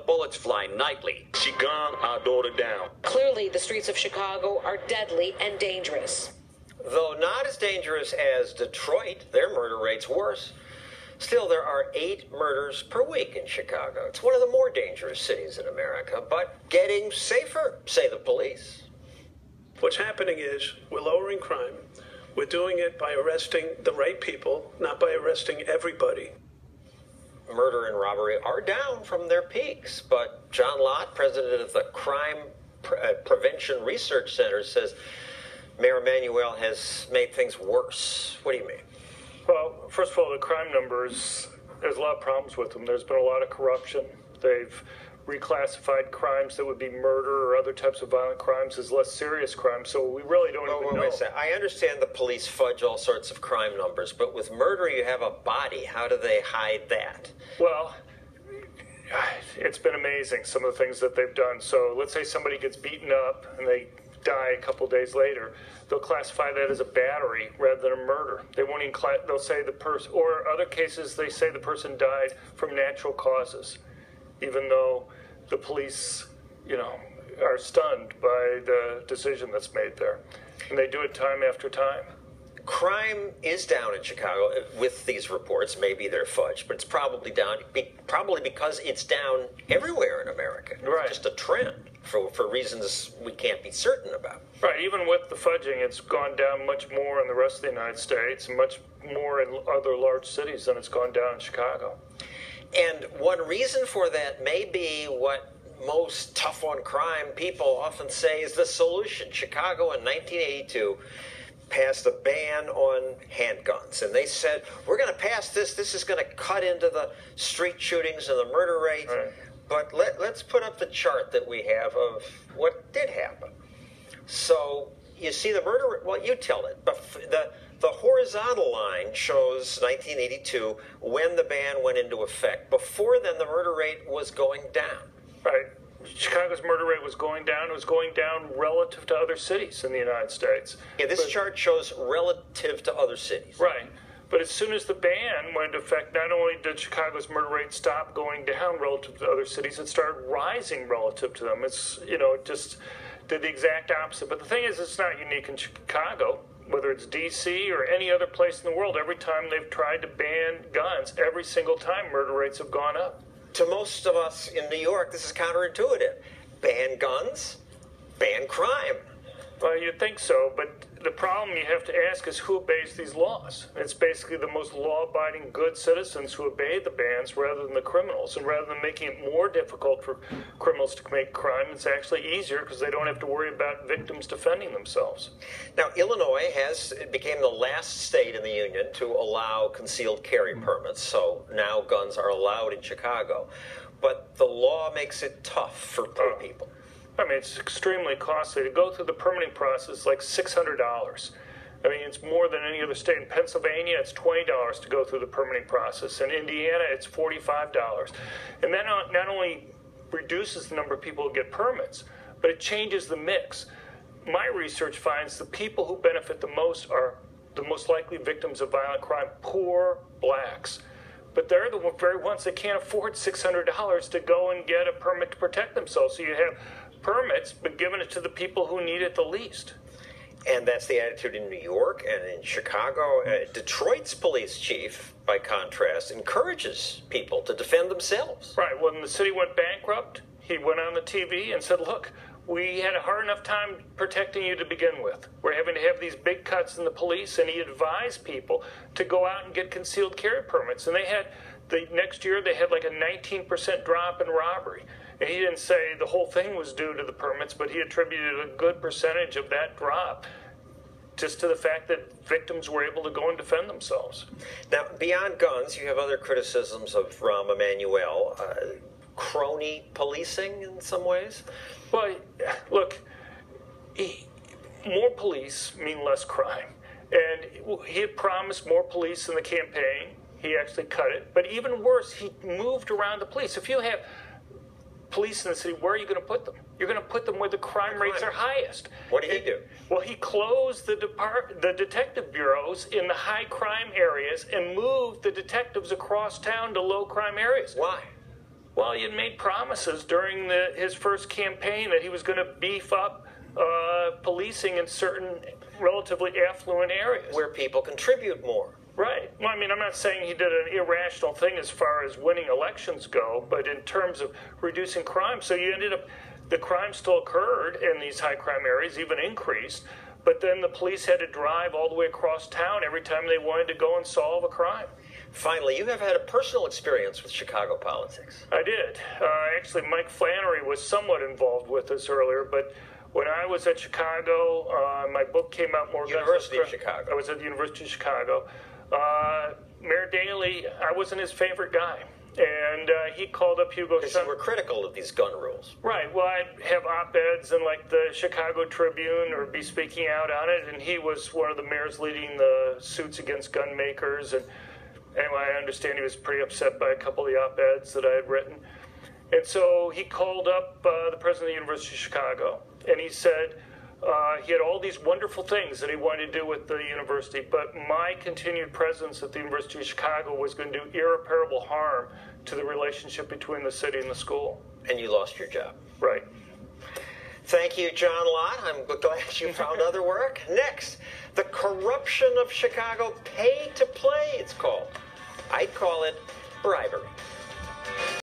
bullets fly nightly. She gunned our daughter down. Clearly, the streets of Chicago are deadly and dangerous. Though not as dangerous as Detroit, their murder rate's worse. Still, there are 8 murders per week in Chicago. It's one of the more dangerous cities in America, but getting safer, say the police. What's happening is we're lowering crime. We're doing it by arresting the right people, not by arresting everybody. Murder and robbery are down from their peaks, but John Lott, president of the Crime Prevention Research Center, says Mayor Emanuel has made things worse. What do you mean? Well, first of all, the crime numbers, there's a lot of problems with them. There's been a lot of corruption. They've reclassified crimes that would be murder or other types of violent crimes as less serious crimes, so we really don't even know. Wait a second. I understand the police fudge all sorts of crime numbers, but with murder you have a body. How do they hide that? Well, it's been amazing, some of the things that they've done. So let's say somebody gets beaten up and they die a couple days later. They'll classify that as a battery rather than a murder. They won't even they'll say the person, or other cases they say the person died from natural causes, even though the police, are stunned by the decision that's made there. And they do it time after time. Crime is down in Chicago with these reports. Maybe they're fudged, but it's probably down, probably because it's down everywhere in America. Right. It's just a trend for reasons we can't be certain about. Right. Even with the fudging, it's gone down much more in the rest of the United States and much more in other large cities than it's gone down in Chicago. And one reason for that may be what most tough on crime people often say is the solution. Chicago in 1982 passed a ban on handguns, and they said, we're going to pass this. This is going to cut into the street shootings and the murder rate. Right. But let's put up the chart that we have of what did happen. So you see the murder, well, you tell it, but the horizontal line shows 1982 when the ban went into effect. Before then, the murder rate was going down. Right. Chicago's murder rate was going down. It was going down relative to other cities in the United States. Yeah, this chart shows relative to other cities. Right. But as soon as the ban went into effect, not only did Chicago's murder rate stop going down relative to other cities, it started rising relative to them. It's, it just did the exact opposite. But the thing is, it's not unique in Chicago. Whether it's D.C. or any other place in the world, every time they've tried to ban guns, every single time murder rates have gone up. To most of us in New York, this is counterintuitive. Ban guns, ban crime. Well, you'd think so, but the problem you have to ask is who obeys these laws. It's basically the most law-abiding good citizens who obey the bans rather than the criminals. And rather than making it more difficult for criminals to commit crime, it's actually easier because they don't have to worry about victims defending themselves. Now, Illinois became the last state in the union to allow concealed carry permits, so now guns are allowed in Chicago. But the law makes it tough for poor people. I mean, it's extremely costly. To go through the permitting process, like $600. I mean, it's more than any other state. In Pennsylvania, it's $20 to go through the permitting process. In Indiana, it's $45. And that not only reduces the number of people who get permits, but it changes the mix. My research finds the people who benefit the most are the most likely victims of violent crime, poor blacks. But they're the very ones that can't afford $600 to go and get a permit to protect themselves. So you have permits, but giving it to the people who need it the least. And that's the attitude in New York and in Chicago. Detroit's police chief, by contrast, encourages people to defend themselves. Right. When the city went bankrupt, he went on the TV and said, look, we had a hard enough time protecting you to begin with. We're having to have these big cuts in the police, and he advised people to go out and get concealed carry permits. And the next year they had like a 19% drop in robbery. And he didn't say the whole thing was due to the permits, but he attributed a good percentage of that drop just to the fact that victims were able to go and defend themselves. Now, beyond guns, you have other criticisms of Rahm Emanuel. Crony policing in some ways? Well, look, more police mean less crime. And he had promised more police in the campaign. He actually cut it. But even worse, he moved around the police. If you have police in the city, where are you going to put them? You're going to put them where the crime rates are highest. What did he do? Well, he closed the detective bureaus in the high crime areas and moved the detectives across town to low crime areas. Why? Well, he had made promises during his first campaign that he was going to beef up policing in certain relatively affluent areas. Where people contribute more. Right. Well, I mean, I'm not saying he did an irrational thing as far as winning elections go, but in terms of reducing crime. So you ended up, the crime still occurred in these high crime areas, even increased, but then the police had to drive all the way across town every time they wanted to go and solve a crime. Finally, you have had a personal experience with Chicago politics. I did. Actually, Mike Flannery was somewhat involved with this earlier, but when I was at Chicago, my book came out more. University of Chicago. I was at the University of Chicago. Mayor Daley, I wasn't his favorite guy. And he called up Hugo. Because you were critical of these gun rules. Right. Well, I'd have op-eds in like the Chicago Tribune or be speaking out on it. And he was one of the mayors leading the suits against gun makers. And anyway, I understand he was pretty upset by a couple of the op-eds that I had written. And so he called up the president of the University of Chicago. And he said he had all these wonderful things that he wanted to do with the university, but my continued presence at the University of Chicago was going to do irreparable harm to the relationship between the city and the school. And you lost your job. Right. Thank you, John Lott. I'm glad you found other work. Next, The Corruption of Chicago, Pay to Play, it's called. I'd call it bribery.